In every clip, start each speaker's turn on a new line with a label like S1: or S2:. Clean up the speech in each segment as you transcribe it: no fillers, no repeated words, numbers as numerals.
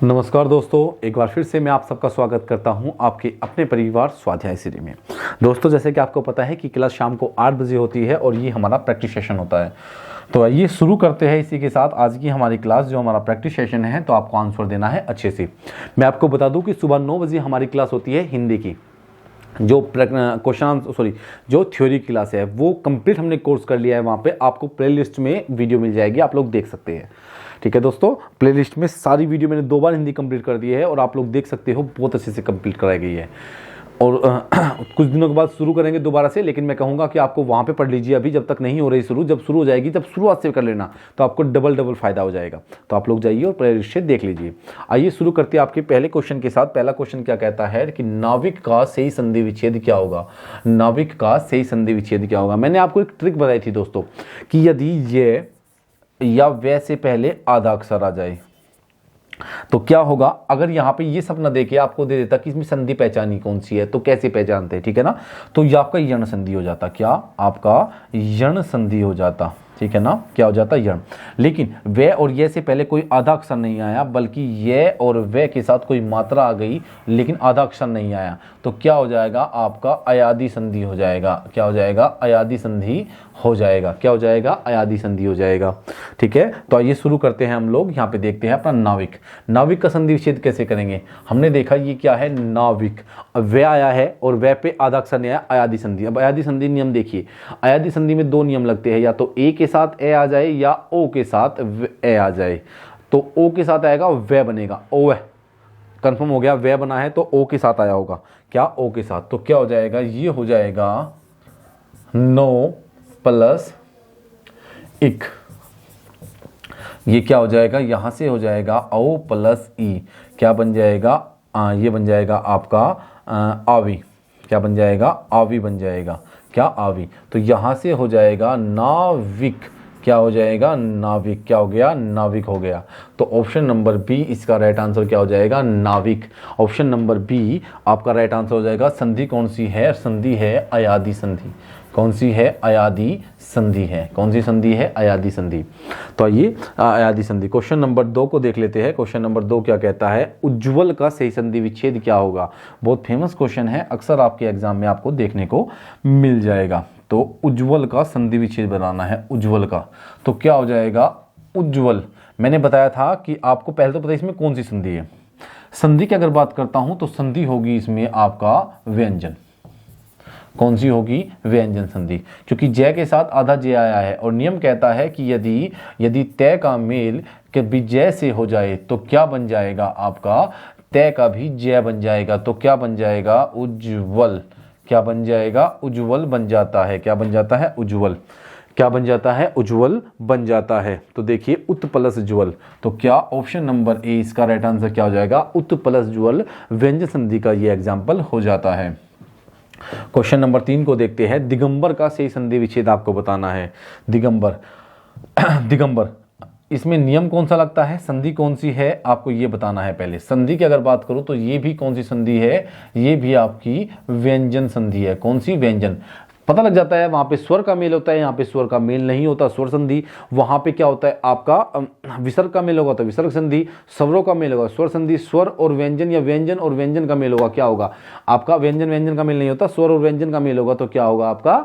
S1: नमस्कार दोस्तों, एक बार फिर से मैं आप सबका स्वागत करता हूं आपके अपने परिवार स्वाध्याय सीरी में। दोस्तों, जैसे कि आपको पता है कि क्लास शाम को 8 बजे होती है और ये हमारा प्रैक्टिस सेशन होता है। तो आइए शुरू करते हैं इसी के साथ आज की हमारी क्लास, जो हमारा प्रैक्टिस सेशन है। तो आपको आंसर देना है अच्छे से। मैं आपको बता दूँ कि सुबह 9 बजे हमारी क्लास होती है हिंदी की। जो थ्योरी क्लास है वो कंप्लीट हमने कोर्स कर लिया है। वहाँ पे आपको प्लेलिस्ट में वीडियो मिल जाएगी, आप लोग देख सकते हैं। ठीक है दोस्तों, प्लेलिस्ट में सारी वीडियो मैंने 2 बार हिंदी कंप्लीट कर दी है और आप लोग देख सकते हो बहुत अच्छे से कंप्लीट कराई गई है। और कुछ दिनों के बाद शुरू करेंगे दोबारा से, लेकिन मैं कहूँगा कि आपको वहाँ पे पढ़ लीजिए अभी, जब तक नहीं हो रही शुरू। जब शुरू हो जाएगी तब शुरुआत से कर लेना, तो आपको डबल फ़ायदा हो जाएगा। तो आप लोग जाइए और प्लेलिस्ट से देख लीजिए। आइए शुरू करते हैं आपके पहले क्वेश्चन के साथ। पहला क्वेश्चन क्या कहता है कि नाविक का सही संधि विच्छेद क्या होगा। नाविक का सही संधि विच्छेद क्या होगा। मैंने आपको एक ट्रिक बताई थी दोस्तों कि यदि ये या वे से पहले आधा अक्षर आ जाए तो क्या होगा। अगर यहाँ पे ये सब ना देके आपको दे देता कि इसमें संधि पहचानी कौन सी है, तो कैसे पहचानते हैं, ठीक है ना। तो ये आपका यण संधि हो जाता। क्या आपका यण संधि हो जाता, ठीक है ना। क्या हो जाता, यण। लेकिन वे और ये से पहले कोई आधा अक्षर नहीं आया, बल्कि ये और वे के साथ कोई मात्रा आ गई लेकिन आधा अक्षर नहीं आया, तो क्या हो जाएगा, आपका अयादि संधि हो जाएगा। क्या हो जाएगा, अयादि संधि हो जाएगा। क्या हो जाएगा, अयादि संधि हो जाएगा। ठीक है, तो आइए शुरू करते हैं हम लोग। यहाँ पे देखते हैं अपना नाविक। नाविक का संधि विच्छेद कैसे करेंगे। हमने देखा ये क्या है, नाविक। वे आया है और वे पे आधा अक्षर नहीं आया, अयादि संधि। अब अयादि संधि नियम देखिए। अयादि संधि में 2 नियम लगते हैं, या तो ए के साथ ए आ जाए या ओ के साथ ए आ जाए। तो ओ के साथ आएगा वे बनेगा, ओ है कंफर्म हो गया। वे बना है तो ओ के साथ आया होगा। क्या, ओ के साथ। तो क्या हो जाएगा, ये हो जाएगा 9 + 1। ये क्या हो जाएगा, यहां से हो जाएगा ओ + ई। क्या बन जाएगा, ये बन जाएगा आपका आवी। क्या बन जाएगा, आवी बन जाएगा। क्या, आवी। तो यहां से हो जाएगा नाविक। क्या हो जाएगा, नाविक। क्या हो गया, नाविक हो गया। तो ऑप्शन नंबर बी इसका राइट आंसर क्या हो जाएगा, नाविक। ऑप्शन नंबर बी आपका राइट आंसर हो जाएगा। संधि कौन सी है, संधि है अयादि संधि। कौन सी है, अयादि संधि है। कौन सी संधि है, अयादि संधि। तो आइए अयादि संधि क्वेश्चन नंबर 2 को देख लेते हैं। क्वेश्चन नंबर 2 क्या कहता है, उज्ज्वल का सही संधि विच्छेद क्या होगा। बहुत फेमस क्वेश्चन है, अक्सर आपके एग्जाम में आपको देखने को मिल जाएगा। तो उज्ज्वल का संधि विच्छेद बनाना है, उज्ज्वल का। तो क्या हो जाएगा, उज्ज्वल। मैंने बताया था कि आपको पहले तो पता है इसमें कौन सी संधि है। संधि की अगर बात करता हूं तो संधि होगी इसमें आपका व्यंजन। कौन सी होगी, व्यंजन संधि, क्योंकि जय के साथ आधा जय आया है और नियम कहता है कि यदि तय का मेल के भी जय से हो जाए तो क्या बन जाएगा, आपका तय का भी जय बन जाएगा। तो क्या बन जाएगा, उज्ज्वल। क्या बन जाएगा, उज्ज्वल बन जाता है। क्या बन जाता है, उज्ज्वल। क्या बन जाता है, उज्ज्वल बन जाता है। तो देखिए उत + ज्वल। तो क्या ऑप्शन नंबर ए इसका राइट आंसर क्या हो जाएगा, उत + ज्वल व्यंजन संधि का ये एग्जाम्पल हो जाता है। क्वेश्चन नंबर 3 को देखते हैं। दिगंबर का सही संधि विच्छेद आपको बताना है। दिगंबर दिगंबर, इसमें नियम कौन सा लगता है, संधि कौन सी है, आपको ये बताना है। पहले संधि की अगर बात करूं तो ये भी कौन सी संधि है, ये भी आपकी व्यंजन संधि है। कौन सी, व्यंजन। पता लग जाता है, वहां पे स्वर का मेल होता है, यहाँ पे स्वर का मेल नहीं होता, स्वर संधि। वहां पे क्या होता है, आपका विसर्ग का मेल होगा तो विसर्ग संधि, स्वरों का मेल होगा स्वर संधि। स्वर और व्यंजन या व्यंजन और व्यंजन का मेल होगा, क्या होगा आपका, व्यंजन व्यंजन का मेल नहीं होता, स्वर और व्यंजन का मेल होगा तो क्या होगा, आपका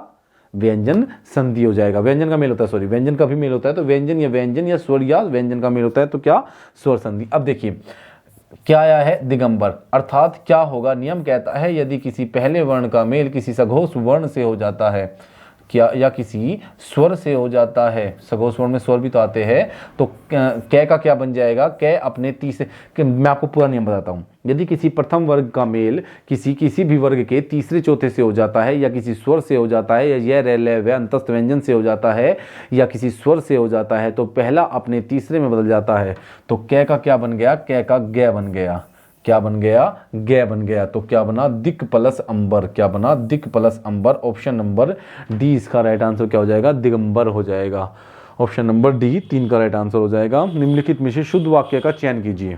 S1: व्यंजन संधि हो जाएगा। व्यंजन का मेल होता है, सॉरी व्यंजन का भी मेल होता है, तो व्यंजन या स्वर या व्यंजन का मेल होता है तो क्या, स्वर संधि। अब देखिए क्या आया है, दिगंबर, अर्थात क्या होगा, नियम कहता है यदि किसी पहले वर्ण का मेल किसी सघोष वर्ण से हो जाता है, क्या, या किसी स्वर से हो जाता है, सघोष वर्ण में स्वर भी तो आते हैं, तो कै का क्या बन जाएगा, कै अपने तीसरे, मैं आपको पूरा नियम बताता हूँ। यदि किसी प्रथम वर्ग का मेल किसी भी वर्ग के तीसरे चौथे से हो जाता है, या किसी स्वर से हो जाता है, या यह रे ले वे अंतस्थ व्यंजन से हो जाता है, या किसी स्वर से हो जाता है, तो पहला अपने तीसरे में बदल जाता है। तो कै का क्या बन गया, कै का गे बन गया। क्या बन गया, गे बन गया। तो क्या बना, दिक + अंबर। क्या बना, दिक + अंबर। ऑप्शन नंबर डी इसका राइट आंसर क्या हो जाएगा, दिगंबर हो जाएगा। ऑप्शन नंबर डी 3 का राइट आंसर हो जाएगा। निम्नलिखित में से शुद्ध वाक्य का चयन कीजिए।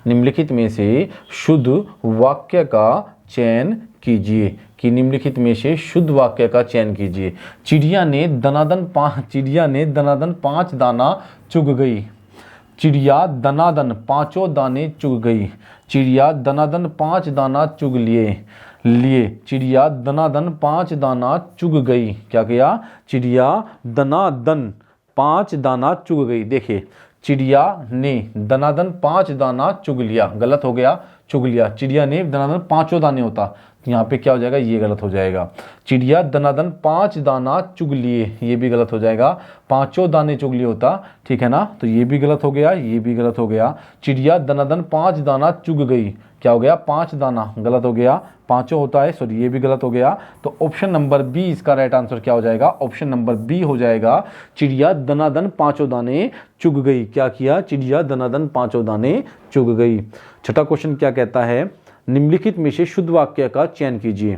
S1: निम्नलिखित में से शुद्ध वाक्य का चयन कीजिए, कि निम्नलिखित में से शुद्ध वाक्य का चयन कीजिए। चिड़िया ने दनादन 5 दाना चुग गई। चिड़िया दनादन पांचों दाने चुग गई। चिड़िया दनादन 5 दाना चुग लिए चिड़िया दनादन 5 दाना चुग गई। क्या किया? चिड़िया दनादन 5 दाना चुग गई। देखिए, चिड़िया ने दनादन 5 दाना चुग लिया, गलत हो गया, चुग लिया। चिड़िया ने दनादन 5 दाने होता, यहाँ पे क्या हो जाएगा? ये गलत हो जाएगा। चिड़िया दनादन 5 दाना चुग लिए, ये भी गलत हो जाएगा। 5 दाने चुग लिए होता, ठीक है ना, तो ये भी गलत हो गया, ये भी गलत हो गया। चिड़िया दनादन 5 दाना चुग गई, क्या हो गया? 5 दाना, गलत हो गया। 5 होता है, सॉरी ये भी गलत हो गया। तो ऑप्शन नंबर बी इसका राइट आंसर क्या हो जाएगा? ऑप्शन नंबर बी हो जाएगा, चिड़िया दनादन 5 दाने चुग गई। क्या किया? चिड़िया दनादन 5 दाने चुग गई। छठा क्वेश्चन क्या कहता है? निम्नलिखित में से शुद्ध वाक्य का चयन कीजिए।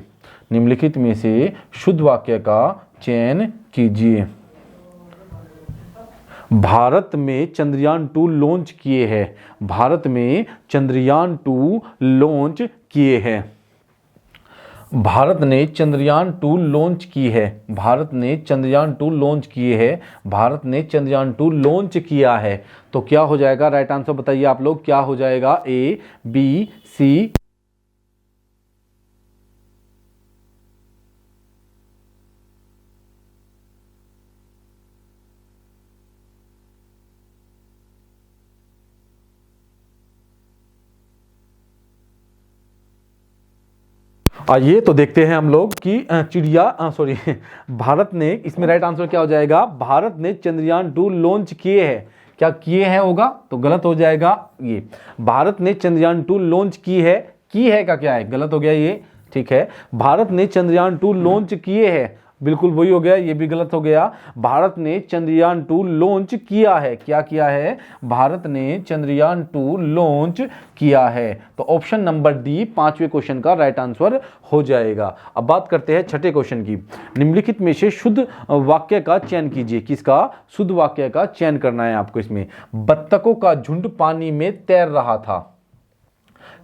S1: निम्नलिखित में से शुद्ध वाक्य का चयन कीजिए। भारत में चंद्रयान 2 लॉन्च किए हैं। भारत में चंद्रयान 2 लॉन्च किए हैं। भारत ने चंद्रयान 2 लॉन्च की है। भारत ने चंद्रयान 2 लॉन्च किए हैं। भारत ने चंद्रयान 2 लॉन्च किया है। तो क्या हो जाएगा? राइट आंसर बताइए आप लोग, क्या हो जाएगा? ए, बी, सी। आइए तो देखते हैं हम लोग कि चिड़िया सॉरी भारत ने, इसमें राइट आंसर क्या हो जाएगा? भारत ने चंद्रयान 2 लॉन्च किए हैं। क्या किए हैं होगा? तो गलत हो जाएगा ये। भारत ने चंद्रयान 2 लॉन्च की है का क्या है? गलत हो गया ये, ठीक है। भारत ने चंद्रयान 2 लॉन्च किए हैं, बिल्कुल वही हो गया, ये भी गलत हो गया। भारत ने चंद्रयान 2 लॉन्च किया है। क्या किया है? भारत ने चंद्रयान 2 लॉन्च किया है। तो ऑप्शन नंबर डी 5वें क्वेश्चन का राइट आंसर हो जाएगा। अब बात करते हैं छठे क्वेश्चन की। निम्नलिखित में से शुद्ध वाक्य का चयन कीजिए। किसका? शुद्ध वाक्य का चयन करना है आपको इसमें। बत्तखों का झुंड पानी में तैर रहा था।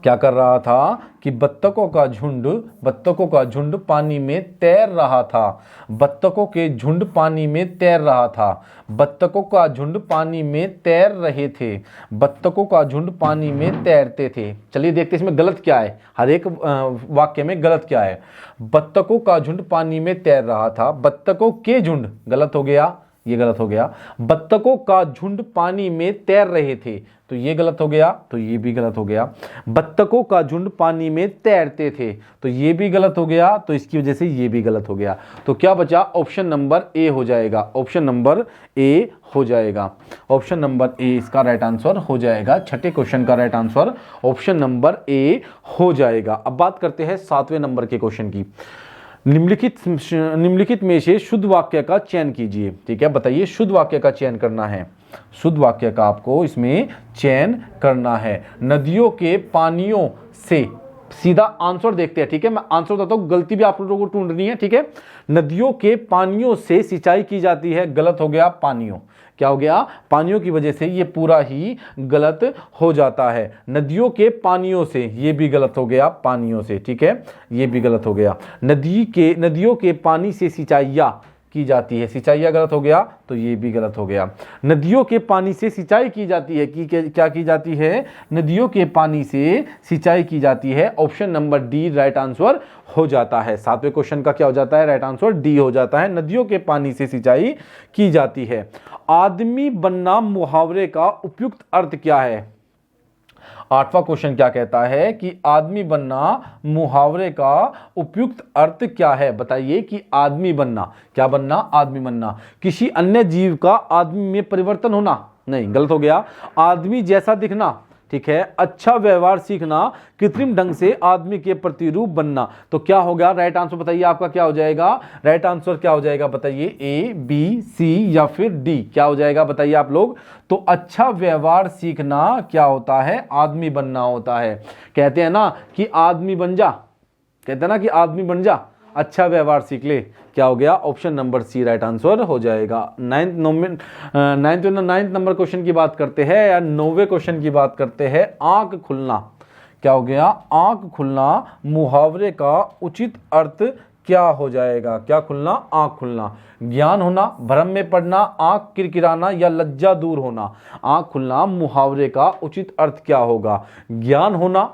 S1: क्या कर रहा था? कि बत्तखों का झुंड पानी में तैर रहा था। बत्तखों के झुंड पानी में तैर रहा था। बत्तखों का झुंड पानी में तैर रहे थे। बत्तखों का झुंड पानी में तैरते थे। चलिए देखते हैं इसमें गलत क्या है, हर एक वाक्य में गलत क्या है। बत्तखों का झुंड पानी में तैर रहा था। बत्तखों के झुंड, गलत हो गया, ये गलत हो गया। बत्तखों का झुंड पानी में तैर रहे थे, तो ये गलत हो गया, तो ये भी गलत हो गया। बत्तखों का झुंड पानी में तैरते थे, तो ये भी गलत हो गया, तो इसकी वजह से ये भी गलत हो गया। तो क्या बचा? ऑप्शन नंबर ए हो जाएगा। ऑप्शन नंबर ए हो जाएगा। ऑप्शन नंबर ए इसका राइट आंसर हो जाएगा। छठे क्वेश्चन का right answer option number A हो जाएगा। अब बात करते हैं 7वें नंबर के क्वेश्चन की। निम्नलिखित में से शुद्ध वाक्य का चयन कीजिए। ठीक है, बताइए, शुद्ध वाक्य का चयन करना है। शुद्ध वाक्य का आपको इसमें चयन करना है। नदियों के पानियों से, सीधा आंसर देखते हैं, ठीक है, मैं आंसर बताता हूं, गलती भी आप लोगों को ढूंढनी है, ठीक है। नदियों के पानियों से सिंचाई की जाती है, गलत हो गया, पानियों, क्या हो गया? पानियों की वजह से ये पूरा ही गलत हो जाता है। नदियों के पानियों से, ये भी गलत हो गया, पानियों से, ठीक है, ये भी गलत हो गया। नदियों के पानी से सिंचाइयां की जाती है, सिंचाइयां गलत हो गया, तो ये भी गलत हो गया। नदियों के पानी से सिंचाई की जाती है, क्या की जाती है? नदियों के पानी से सिंचाई की जाती है। Option number D right answer हो जाता है। 7वें क्वेश्चन का क्या हो जाता है? राइट आंसर डी हो जाता है, नदियों के पानी से सिंचाई की जाती है। आदमी बनना मुहावरे का उपयुक्त अर्थ क्या है? 8वां क्वेश्चन क्या कहता है कि आदमी बनना मुहावरे का उपयुक्त अर्थ क्या है? बताइए कि आदमी बनना, क्या बनना? आदमी बनना। किसी अन्य जीव का आदमी में परिवर्तन होना, नहीं, गलत हो गया। आदमी जैसा दिखना, ठीक है। अच्छा व्यवहार सीखना, कृत्रिम ढंग से आदमी के प्रतिरूप बनना। तो क्या हो गया? राइट आंसर बताइए आपका क्या हो जाएगा? राइट आंसर क्या हो जाएगा? बताइए, ए, बी, सी या फिर डी, क्या हो जाएगा? बताइए आप लोग। तो अच्छा व्यवहार सीखना क्या होता है? आदमी बनना होता है। कहते हैं ना कि आदमी बन जा, कहते हैं ना कि आदमी बन जा, अच्छा व्यवहार सीख ले, क्या हो गया? Option number C right answer हो जाएगा। 9th नंबर क्वेश्चन की बात करते हैं या 9वें क्वेश्चन की बात करते हैं। आंख खुलना, क्या हो गया? आंख खुलना मुहावरे का उचित अर्थ क्या हो जाएगा? क्या खुलना? आंख खुलना। ज्ञान होना, भ्रम में पड़ना, आंख किरकिराना या लज्जा दूर होना। आंख खुलना मुहावरे का उचित अर्थ क्या होगा? ज्ञान होना,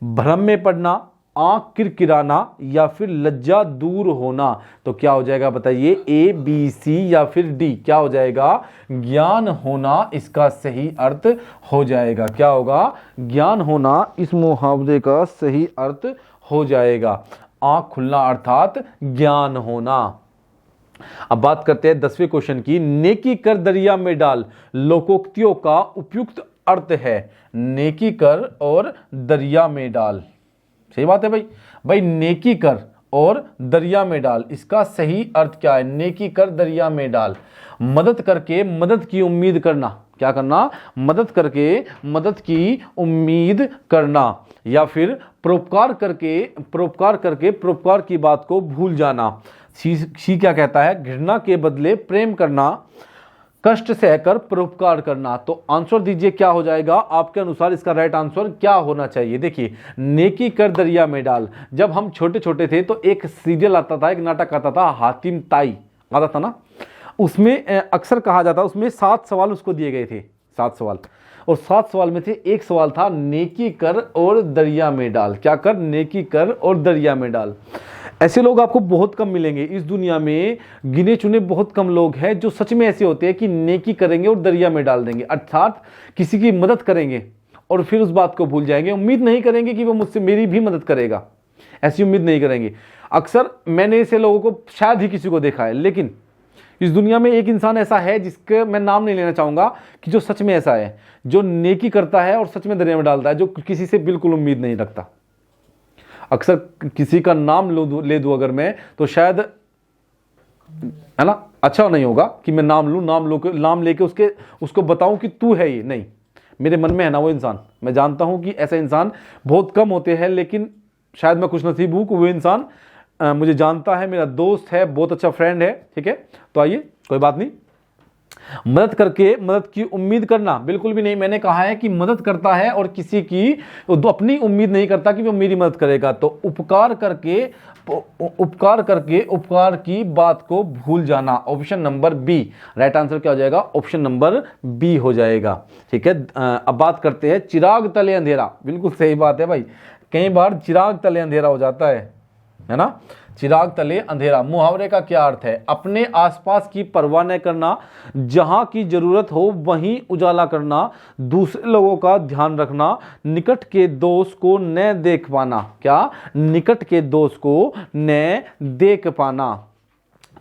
S1: भ्रम में पड़ना, आंख किरकिराना या फिर लज्जा दूर होना। तो क्या हो जाएगा बताइए? ए, बी, सी या फिर डी? क्या हो जाएगा? ज्ञान होना इसका सही अर्थ हो जाएगा। क्या होगा? ज्ञान होना इस मुहावरे का सही अर्थ हो जाएगा। आंख खुलना अर्थात ज्ञान होना। अब बात करते हैं 10वें क्वेश्चन की। नेकी कर दरिया में डाल लोकोक्तियों का उपयुक्त अर्थ है। नेकी कर और दरिया में डाल, सही बात है भाई नेकी कर और दरिया में डाल, इसका सही अर्थ क्या है? नेकी कर दरिया में डाल। मदद करके मदद की उम्मीद करना। क्या करना? मदद करके मदद की उम्मीद करना या फिर परोपकार करके परोपकार की बात को भूल जाना। सी क्या कहता है? घृणा के बदले प्रेम करना, कष्ट सहकर परोपकार करना। तो आंसर दीजिए क्या हो जाएगा आपके अनुसार? इसका राइट आंसर क्या होना चाहिए? देखिए, नेकी कर दरिया में डाल। जब हम छोटे छोटे थे तो एक सीरियल आता था, एक नाटक आता था, हातिम ताई आता था ना, उसमें अक्सर कहा जाता, उसमें 7 सवाल उसको दिए गए थे, 7 सवाल, और 7 सवाल में से एक सवाल था नेकी कर और दरिया में डाल। क्या कर? नेकी कर और दरिया में डाल। ऐसे लोग आपको बहुत कम मिलेंगे इस दुनिया में। गिने चुने बहुत कम लोग हैं जो सच में ऐसे होते हैं कि नेकी करेंगे और दरिया में डाल देंगे, अर्थात किसी की मदद करेंगे और फिर उस बात को भूल जाएंगे। उम्मीद नहीं करेंगे कि वो मुझसे मेरी भी मदद करेगा, ऐसी उम्मीद नहीं करेंगे। अक्सर मैंने ऐसे लोगों को शायद ही किसी को देखा है, लेकिन इस दुनिया में एक इंसान ऐसा है जिसके मैं नाम नहीं लेना चाहूंगा, कि जो सच में ऐसा है, जो नेकी करता है और सच में दरिया में डालता है, जो किसी से बिल्कुल उम्मीद नहीं रखता। अक्सर किसी का नाम ले दूं अगर मैं, तो शायद, है ना, अच्छा नहीं होगा कि मैं नाम लेके उसको बताऊं कि तू है ये। नहीं, मेरे मन में है ना वो इंसान। मैं जानता हूं कि ऐसे इंसान बहुत कम होते हैं, लेकिन शायद मैं खुश नसीब हूं कि वो इंसान मुझे जानता है, मेरा दोस्त है, बहुत अच्छा फ्रेंड है। ठीक है, तो आइए, कोई बात नहीं। मदद करके मदद की उम्मीद करना, बिल्कुल भी नहीं। मैंने कहा है कि मदद करता है और किसी की अपनी उम्मीद नहीं करता कि वो मेरी मदद करेगा। तो उपकार करके उपकार की बात को भूल जाना। Option number B right answer क्या हो जाएगा? ऑप्शन नंबर बी हो जाएगा। ठीक है, अब बात करते हैं चिराग तले अंधेरा। बिल्कुल सही बात है भाई, कई बार चिराग तले अंधेरा हो जाता है ना। चिराग तले अंधेरा मुहावरे का क्या अर्थ है? अपने आसपास की परवाह न करना, जहां की जरूरत हो वहीं उजाला करना, दूसरे लोगों का ध्यान रखना, निकट के दोस्त को न देख पाना। क्या? निकट के दोस्त को न देख पाना।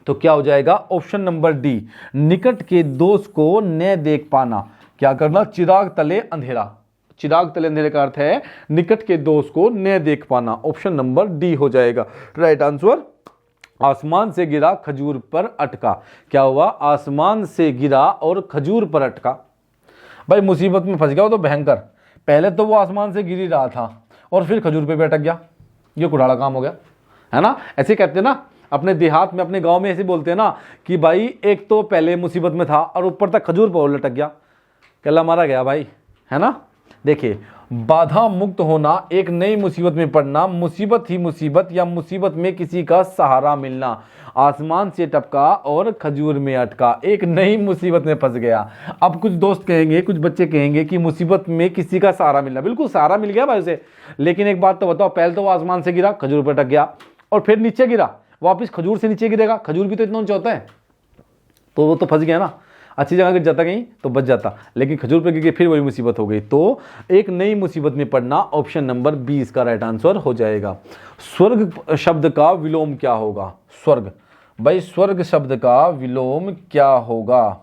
S1: तो क्या हो जाएगा? ऑप्शन नंबर डी, निकट के दोस्त को न देख पाना। क्या करना? चिराग तले अंधेरा। चिराग तले अंधेरे का अर्थ है निकट के दोस्त को न देख पाना। ऑप्शन नंबर डी हो जाएगा राइट आंसर। आसमान से गिरा खजूर पर अटका। क्या हुआ? आसमान से गिरा और खजूर पर अटका। भाई मुसीबत में फंस गया वो तो भयंकर। पहले तो वो आसमान से गिर ही रहा था और फिर खजूर पे भी अटक गया। ये कुड़ाड़ा काम हो गया, है ना। ऐसे कहते हैं ना अपने देहात में, अपने गांव में ऐसे बोलते हैं ना कि भाई एक तो पहले मुसीबत में था और ऊपर तक खजूर पर लटक गया, कहला मारा गया भाई, है ना। देखिए, बाधा मुक्त होना, एक नई मुसीबत में पड़ना, मुसीबत ही मुसीबत या मुसीबत में किसी का सहारा मिलना। आसमान से टपका और खजूर में अटका, एक नई मुसीबत में फंस गया। अब कुछ दोस्त कहेंगे, कुछ बच्चे कहेंगे कि मुसीबत में किसी का सहारा मिलना, बिल्कुल सहारा मिल गया भाई उसे। लेकिन एक बात तो बताओ, पहले तो वो आसमान से गिरा, खजूर पर अटक गया, और फिर नीचे गिरा, वापिस खजूर से नीचे गिरेगा। खजूर भी तो इतना ऊंचा होता है, तो वो तो फंस गया ना। अच्छी जगह गिर जाता कहीं तो बच जाता, लेकिन खजूर पे गिर के फिर वही मुसीबत हो गई। तो एक नई मुसीबत में पड़ना, ऑप्शन नंबर 20 का राइट आंसर हो जाएगा। स्वर्ग शब्द का विलोम क्या होगा? स्वर्ग, भाई स्वर्ग शब्द का विलोम क्या होगा?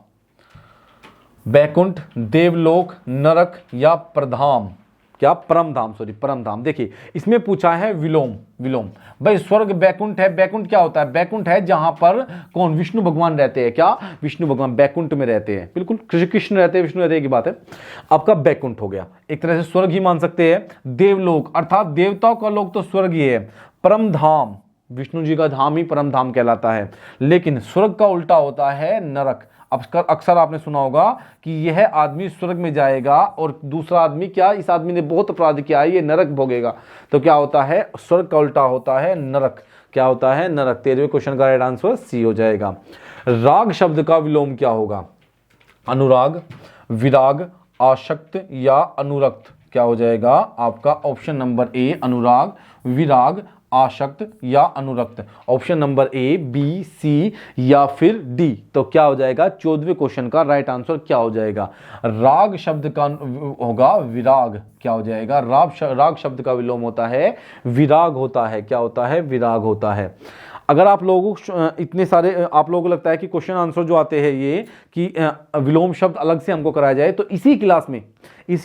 S1: बैकुंठ, देवलोक, नरक या प्रधाम? क्या? परमधाम, सॉरी परमधाम। देखिए, इसमें पूछा है विलोम। विलोम भाई स्वर्ग बैकुंठ है। बैकुंठ क्या होता है? बैकुंठ है जहां पर कौन? विष्णु भगवान रहते हैं। क्या? विष्णु भगवान बैकुंठ में रहते हैं। बिल्कुल, कृष्ण रहते हैं, विष्णु रहते हैं की बात है। आपका बैकुंठ हो गया, एक तरह से स्वर्ग ही मान सकते हैं। देवलोक अर्थात देवताओं का लोक तो स्वर्ग ही है। परमधाम, विष्णु जी का धाम ही परमधाम कहलाता है। लेकिन स्वर्ग का उल्टा होता है नरक, अक्सर आपने सुना होगा कि यह आदमी स्वर्ग में जाएगा और दूसरा आदमी, क्या इस आदमी ने बहुत अपराध किया है, ये नरक भोगेगा। तो क्या होता है, स्वर्ग का उल्टा होता है नरक। क्या होता है, नरक। 13वें क्वेश्चन का राइट आंसर सी हो जाएगा। राग शब्द का विलोम क्या होगा? अनुराग, विराग, आसक्त या अनुरक्त। क्या हो जाएगा आपका ऑप्शन नंबर ए, अनुराग, विराग, आसक्त या अनुरक्त। ऑप्शन नंबर ए, बी, सी या फिर डी। तो क्या हो जाएगा 14वें क्वेश्चन का राइट आंसर क्या हो जाएगा? राग शब्द का होगा विराग। क्या हो जाएगा? राग शब्द का विलोम होता है विराग होता है। क्या होता है? विराग होता है। अगर आप लोगों इतने सारे आप लोगों को लगता है कि क्वेश्चन आंसर जो आते हैं ये कि विलोम शब्द अलग से हमको कराया जाए, तो इसी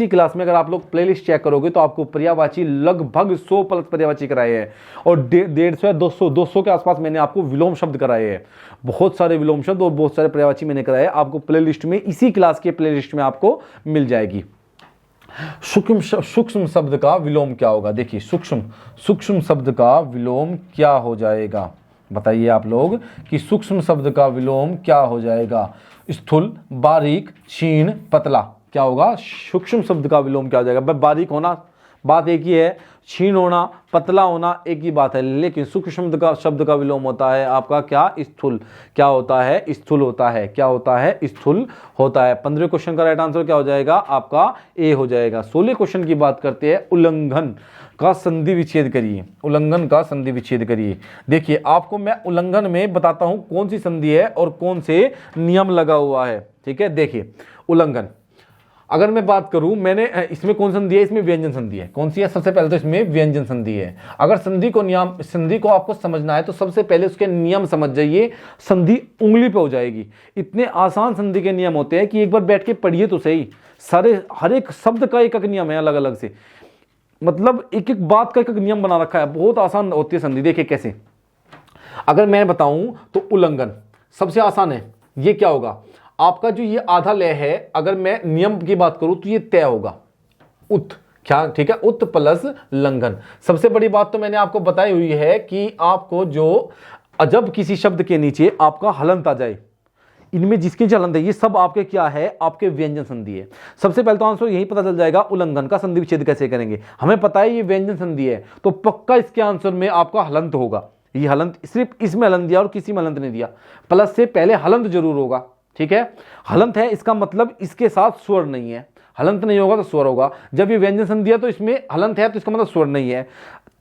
S1: क्लास में अगर आप लोग प्लेलिस्ट चेक करोगे तो आपको पर्यायवाची लगभग 100 प्लस पर्यायवाची कराए हैं और 150 या 200 के आसपास मैंने आपको विलोम शब्द कराए हैं। बहुत सारे विलोम शब्द और बहुत सारे पर्यायवाची मैंने कराए, आपको प्लेलिस्ट में, इसी क्लास के प्लेलिस्ट में आपको मिल जाएगी। सूक्ष्म शब्द का विलोम क्या होगा? देखिए सूक्ष्म शब्द का विलोम क्या हो जाएगा? बताइए आप लोग कि सूक्ष्म शब्द का विलोम क्या हो जाएगा? स्थूल, बारीक, क्षीण, पतला। क्या होगा? सूक्ष्म शब्द का विलोम क्या हो जाएगा? बारीक होना बात एक ही है, क्षीण होना, पतला होना एक ही बात है, लेकिन सूक्ष्म शब्द का विलोम होता है आपका क्या? स्थूल। क्या होता है? स्थूल होता है। क्या होता है? स्थूल होता है। 15वें क्वेश्चन का राइट आंसर क्या हो जाएगा? आपका ए हो जाएगा। 16वें क्वेश्चन की बात करते हैं, उल्लंघन का संधि विच्छेद करिए। उल्लंघन का संधि विच्छेद करिए। देखिए आपको मैं उल्लंघन में बताता हूं कौन सी संधि है और कौन से नियम लगा हुआ है। ठीक है, देखिए उल्लंघन, अगर मैं बात करूं, मैंने इसमें कौन संधि है? इसमें व्यंजन संधि है। कौन सी है? सबसे पहले तो इसमें व्यंजन संधि है। अगर संधि को आपको समझना है तो सबसे पहले उसके नियम समझ जाइए, संधि उंगली पे हो जाएगी। इतने आसान संधि के नियम होते हैं कि एक बार बैठ के पढ़िए तो सही। हर एक शब्द का एक नियम है अलग अलग से, मतलब एक एक बात का एक नियम बना रखा है। बहुत आसान होती है संधि। देखिए कैसे, अगर मैं बताऊं तो उल्लंघन सबसे आसान है। ये क्या होगा आपका? जो ये आधा लय है, अगर मैं नियम की बात करूं तो ये तय होगा, उत। क्या? ठीक है, उत प्लस लंघन। सबसे बड़ी बात तो मैंने आपको बताई हुई है कि आपको जो जब किसी शब्द के नीचे आपका हलंत आ जाए, इनमें जिसकी हलंत है ये सब आपके क्या है? आपके व्यंजन संधि है। सबसे पहले तो आंसर यही पता चल जाएगा उल्लंघन का संधि विच्छेद कैसे करेंगे। हमें पता है ये व्यंजन संधि है, तो पक्का इसके आंसर में आपका हलंत होगा। ये हलंत सिर्फ इसमें हलंत दिया और किसी में हलंत नहीं दिया, प्लस से पहले हलंत जरूर होगा। ठीक है, हलंत है इसका मतलब इसके साथ स्वर नहीं है। हलंत नहीं होगा तो स्वर होगा। जब ये व्यंजन संधि है तो इसमें हलंत है तो इसका मतलब स्वर नहीं है।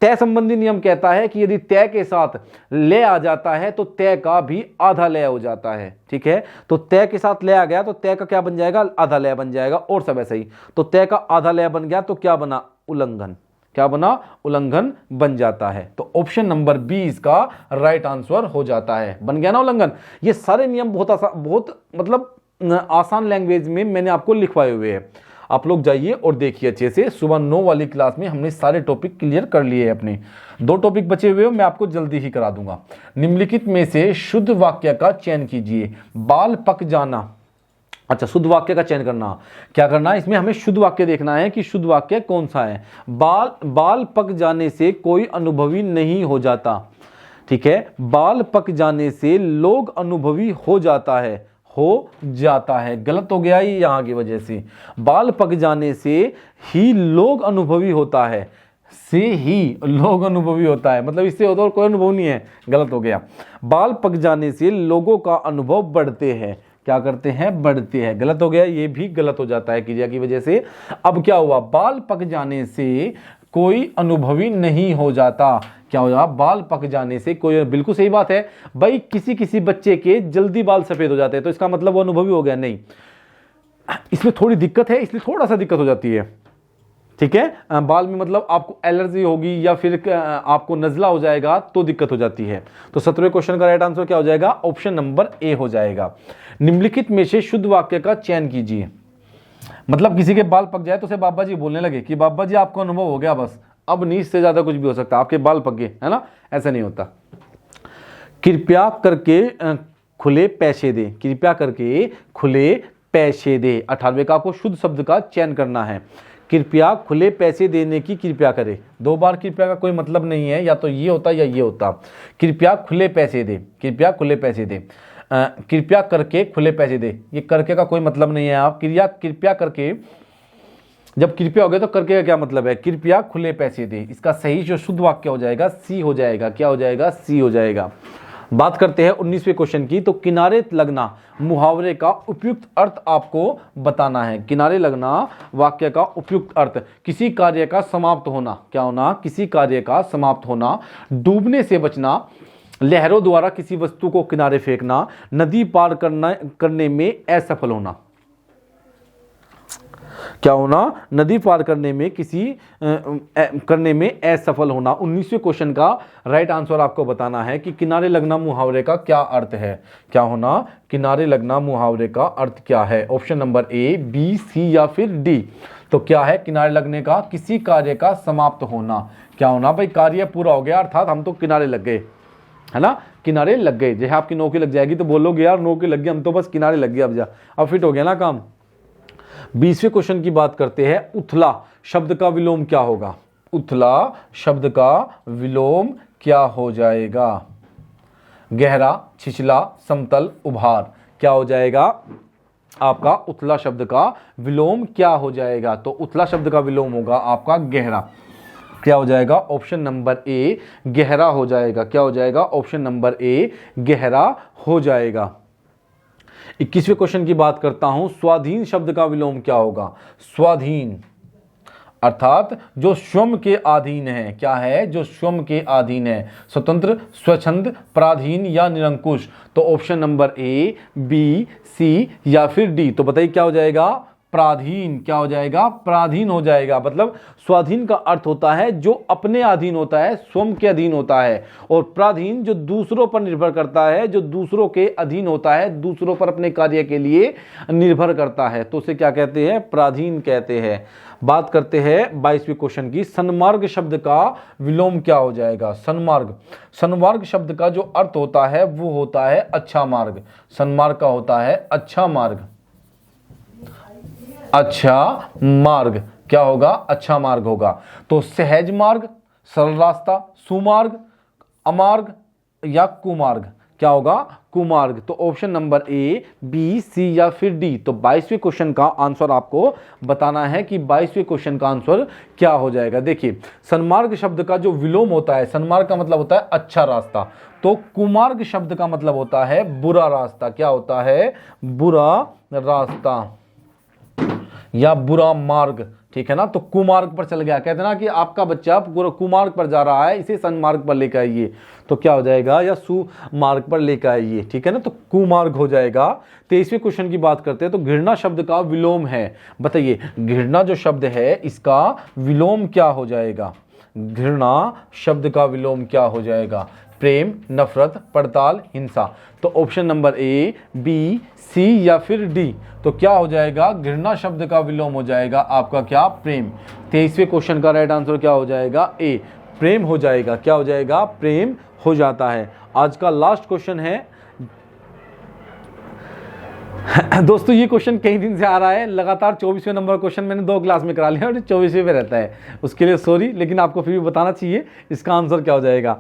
S1: तय संबंधी नियम कहता है कि यदि तय के साथ लय आ जाता है तो तय का भी आधा लय हो जाता है। ठीक है, तो तय के साथ लय आ गया तो तय का क्या बन जाएगा? आधा लय बन जाएगा। और सब ऐसा ही, तो तय का आधा लय बन गया तो क्या बना? उल्लंघन। क्या बना? उल्लंघन बन जाता है। तो ऑप्शन नंबर बी इसका राइट आंसर हो जाता है। बन गया ना उल्लंघन। ये सारे नियम बहुत मतलब आसान लैंग्वेज में मैंने आपको लिखवाए हुए हैं। आप लोग जाइए और देखिए अच्छे से। सुबह 9 वाली क्लास में हमने सारे टॉपिक क्लियर कर लिए हैं अपने। 2 टॉपिक बचे हुए मैं आपको जल्दी ही करा दूंगा। निम्नलिखित में से शुद्ध वाक्य का चयन कीजिए। बाल पक जाना। अच्छा, शुद्ध वाक्य का चयन करना। क्या करना है इसमें? हमें शुद्ध वाक्य देखना है कि शुद्ध वाक्य कौन सा है। बाल पक जाने से कोई अनुभवी नहीं हो जाता। ठीक है, बाल पक जाने से लोग अनुभवी हो जाता है। गलत हो गया ये यहाँ की वजह से। बाल पक जाने से ही लोग अनुभवी होता है, मतलब इससे होता और कोई अनुभव नहीं है। गलत हो गया। बाल पक जाने से लोगों का अनुभव बढ़ते हैं। क्या करते हैं? बढ़ते हैं। गलत हो गया, ये भी गलत हो जाता है क्रिया की वजह से। अब क्या हुआ? बाल पक जाने से कोई अनुभवी नहीं हो जाता। क्या हो जाएगा? बाल पक जाने से कोई, बिल्कुल सही बात है भाई। किसी बच्चे के जल्दी बाल सफेद हो जाते हैं तो इसका मतलब वो अनुभवी हो गया? नहीं, इसमें थोड़ी दिक्कत है, इसलिए थोड़ा सा दिक्कत हो जाती है। ठीक है, बाल में मतलब आपको एलर्जी होगी या फिर आपको नजला हो जाएगा तो दिक्कत हो जाती है। तो 17वें क्वेश्चन का राइट आंसर क्या हो जाएगा? ऑप्शन नंबर ए हो जाएगा। निम्नलिखित में से शुद्ध वाक्य का चयन कीजिए। मतलब किसी के बाल पक जाए तो उसे बाबा जी बोलने लगे कि बाबा जी आपको अनुभव हो गया, बस अब नहीं, इससे ज्यादा कुछ भी हो सकता, आपके बाल पक गए, है ना? ऐसा नहीं होता। कृपया करके खुले पैसे दे। कृपया करके खुले पैसे दे। 18वें का आपको शुद्ध शब्द का चयन करना है। कृपया खुले पैसे देने की कृपया करे। 2 बार कृपया का कोई मतलब नहीं है, या तो ये होता या ये होता। कृपया खुले पैसे दे। कृपया खुले पैसे दे। कृपया करके खुले पैसे दे, ये करके का कोई मतलब नहीं है। आप क्रिया कृपया करके, जब कृपया हो गया तो करके का क्या मतलब है, कृपया खुले पैसे दे। इसका सही जो शुद्ध वाक्य हो जाएगा सी हो जाएगा। क्या हो जाएगा, सी हो जाएगा। बात करते हैं 19वें क्वेश्चन की। तो किनारे लगना मुहावरे का उपयुक्त अर्थ आपको बताना है। किनारे लगना वाक्य का उपयुक्त अर्थ, किसी कार्य का समाप्त होना। क्या होना, किसी कार्य का समाप्त होना, डूबने से बचना, लहरों द्वारा किसी वस्तु को किनारे फेंकना, नदी पार करने में असफल होना। क्या होना, नदी पार करने में करने में असफल होना। 19वें क्वेश्चन का राइट आंसर आपको बताना है कि किनारे लगना मुहावरे का क्या अर्थ है। क्या होना, किनारे लगना मुहावरे का अर्थ क्या है। ऑप्शन नंबर ए, बी, सी या फिर डी। तो क्या है किनारे लगने का, किसी कार्य का समाप्त होना। क्या होना भाई, कार्य पूरा हो गया अर्थात हम तो किनारे लग गए, है ना, किनारे लग गए। जैसे आपकी नौकरी लग जाएगी तो बोलोगे यार नौकरी लग गई, हम तो बस किनारे लग गए, अब फिट हो गया ना काम। 20वें क्वेश्चन की बात करते हैं। उथला शब्द का विलोम क्या होगा। उथला शब्द का विलोम क्या हो जाएगा। गहरा, छिछला, समतल, उभार। क्या हो जाएगा आपका उथला शब्द का विलोम क्या हो जाएगा। तो उथला शब्द का विलोम होगा आपका गहरा। क्या हो जाएगा, ऑप्शन नंबर ए गहरा हो जाएगा। क्या हो जाएगा, ऑप्शन नंबर ए गहरा हो जाएगा। 21वें क्वेश्चन की बात करता हूं। स्वाधीन शब्द का विलोम क्या होगा। स्वाधीन अर्थात जो स्वयं के अधीन है। क्या है, जो स्वयं के अधीन है। स्वतंत्र, स्वच्छंद, पराधीन या निरंकुश। तो ऑप्शन नंबर ए, बी, सी या फिर डी। तो बताइए क्या हो जाएगा, पराधीन। क्या हो जाएगा, पराधीन हो जाएगा। मतलब स्वाधीन का अर्थ होता है जो अपने अधीन होता है, स्वयं के अधीन होता है, और पराधीन जो दूसरों पर निर्भर करता है, जो दूसरों के अधीन होता है, दूसरों पर अपने कार्य के लिए निर्भर करता है, तो उसे क्या कहते हैं, पराधीन कहते हैं। बात करते हैं 22वें क्वेश्चन की। सन्मार्ग शब्द का विलोम क्या हो जाएगा। सन्मार्ग, सन्मार्ग शब्द का जो अर्थ होता है वो होता है अच्छा मार्ग। सन्मार्ग का होता है अच्छा मार्ग। अच्छा मार्ग क्या होगा, अच्छा मार्ग होगा। तो सहज मार्ग, सरल रास्ता, सुमार्ग, अमार्ग या कुमार्ग। क्या होगा, कुमार्ग। तो ऑप्शन नंबर ए, बी, सी या फिर डी। तो 22वें क्वेश्चन का आंसर आपको बताना है कि 22वें क्वेश्चन का आंसर क्या हो जाएगा। देखिए सन्मार्ग शब्द का जो विलोम होता है, सन्मार्ग का मतलब होता है अच्छा रास्ता, तो कुमार्ग शब्द का मतलब होता है बुरा रास्ता। क्या होता है, बुरा रास्ता या बुरा मार्ग, ठीक है ना। तो कुमार्ग पर चल गया, कहते हैं ना कि आपका बच्चा कुमार्ग पर जा रहा है, इसे सन्मार्ग पर लेकर आइए। तो क्या हो जाएगा, या सुमार्ग पर लेकर आइए, ठीक है ना। तो कुमार्ग हो जाएगा। 23वें क्वेश्चन की बात करते हैं। तो घृणा शब्द का विलोम है, बताइए घृणा जो शब्द है इसका विलोम क्या हो जाएगा। घृणा शब्द का विलोम क्या हो जाएगा। प्रेम, नफरत, पड़ताल, हिंसा। तो ऑप्शन नंबर ए, बी, सी या फिर डी। तो क्या हो जाएगा, घृणा शब्द का विलोम हो जाएगा आपका क्या, प्रेम। 23वें क्वेश्चन का राइट आंसर क्या हो जाएगा, ए, प्रेम हो जाएगा। क्या हो जाएगा, प्रेम हो जाता है। आज का लास्ट क्वेश्चन है दोस्तों, ये क्वेश्चन कई दिन से आ रहा है लगातार। 24वें नंबर क्वेश्चन मैंने 2 क्लास में करा लिया और 24वें पे रहता है, उसके लिए सॉरी, लेकिन आपको फिर भी बताना चाहिए इसका आंसर क्या हो जाएगा।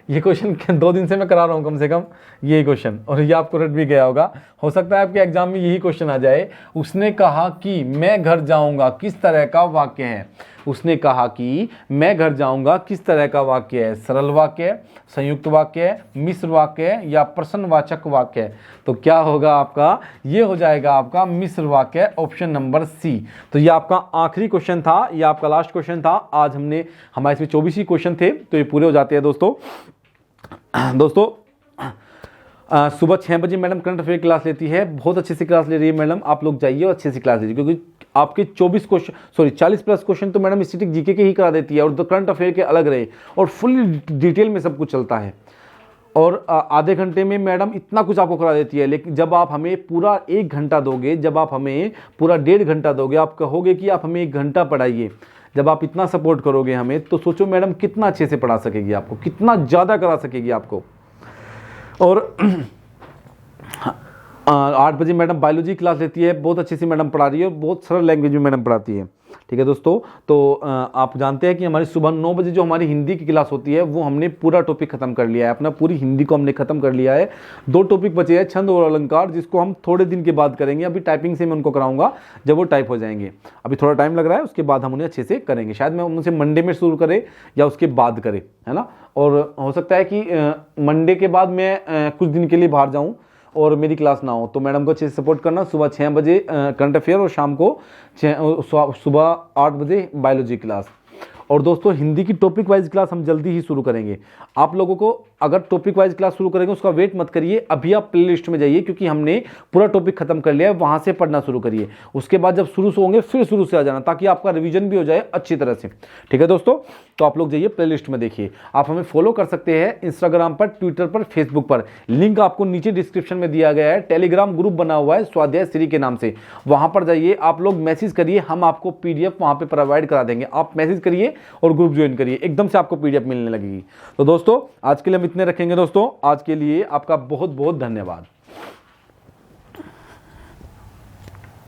S1: ये क्वेश्चन 2 दिन से मैं करा रहा हूँ कम से कम यही क्वेश्चन, और ये आपको रट भी गया होगा। हो सकता है आपके एग्जाम में यही क्वेश्चन आ जाए। उसने कहा कि मैं घर जाऊँगा, किस तरह का वाक्य है। उसने कहा कि मैं घर जाऊँगा, किस तरह का वाक्य है। सरल वाक्य, संयुक्त वाक्य, मिश्र वाक्य या प्रश्नवाचक वाक्य। तो क्या होगा आपका, ये हो जाएगा आपका मिश्र वाक्य, ऑप्शन नंबर सी। तो ये आपका आखिरी क्वेश्चन था, ये आपका लास्ट क्वेश्चन था। आज हमारे इसमें 24 ही क्वेश्चन थे, तो ये पूरे हो जाते हैं दोस्तों। सुबह 6 बजे मैडम करंट अफेयर क्लास लेती है, बहुत अच्छी सी क्लास ले रही है मैडम। आप लोग जाइए और अच्छी सी क्लास लीजिए, क्योंकि आपके 40 प्लस क्वेश्चन तो मैडम स्टैटिक जीके के ही करा देती है, और तो करंट अफेयर के अलग रहे, और फुल डिटेल में सब कुछ चलता है। और आधे घंटे में मैडम इतना कुछ आपको करा देती है। लेकिन जब आप हमें पूरा 1 घंटा दोगे, जब आप हमें पूरा 1.5 घंटा दोगे, आप कहोगे कि आप हमें 1 घंटा पढ़ाइए, जब आप इतना सपोर्ट करोगे हमें, तो सोचो मैडम कितना अच्छे से पढ़ा सकेगी आपको, कितना ज़्यादा करा सकेगी आपको। और 8 बजे मैडम बायोलॉजी क्लास लेती है, बहुत अच्छी सी मैडम पढ़ा रही है, और बहुत सरल लैंग्वेज में मैडम पढ़ाती है। ठीक है दोस्तों। तो आप जानते हैं कि हमारी सुबह 9 बजे जो हमारी हिंदी की क्लास होती है वो हमने पूरा टॉपिक खत्म कर लिया है, अपना पूरी हिंदी को हमने खत्म कर लिया है। 2 टॉपिक बचे हैं, छंद और अलंकार, जिसको हम थोड़े दिन के बाद करेंगे। अभी टाइपिंग से मैं उनको कराऊंगा जब वो टाइप हो जाएंगे, अभी थोड़ा टाइम लग रहा है, उसके बाद हम उन्हें अच्छे से करेंगे। शायद मैं उनसे मंडे में शुरू करें या उसके बाद करें, है ना। और हो सकता है कि मंडे के बाद मैं कुछ दिन के लिए बाहर जाऊँ और मेरी क्लास ना हो, तो मैडम को अच्छे से सपोर्ट करना। सुबह 6 बजे करंट अफेयर और शाम को सुबह 8 बजे बायोलॉजी क्लास। और दोस्तों हिंदी की टॉपिक वाइज क्लास हम जल्दी ही शुरू करेंगे। आप लोगों को अगर टॉपिक वाइज क्लास शुरू करेंगे उसका वेट मत करिए, अभी आप प्लेलिस्ट में जाइए, क्योंकि हमने पूरा टॉपिक खत्म कर लिया है, वहां से पढ़ना शुरू करिए। उसके बाद जब शुरू से होंगे फिर शुरू से आ जाना, ताकि आपका रिवीजन भी हो जाए अच्छी तरह से। ठीक है दोस्तों, तो आप लोग जाइए प्लेलिस्ट में देखिए। आप हमें फॉलो कर सकते हैं इंस्टाग्राम पर, ट्विटर पर, फेसबुक पर, लिंक आपको नीचे डिस्क्रिप्शन में दिया गया है। टेलीग्राम ग्रुप बना हुआ है स्वाध्याय श्री के नाम से, वहां पर जाइए, आप लोग मैसेज करिए, हम आपको पीडीएफ वहां पे प्रोवाइड करा देंगे। आप मैसेज करिए और ग्रुप ज्वाइन करिए, एकदम से आपको पीडीएफ मिलने लगेगी। तो दोस्तों आज के लिए हम इतने रखेंगे। दोस्तों आज के लिए आपका बहुत बहुत धन्यवाद।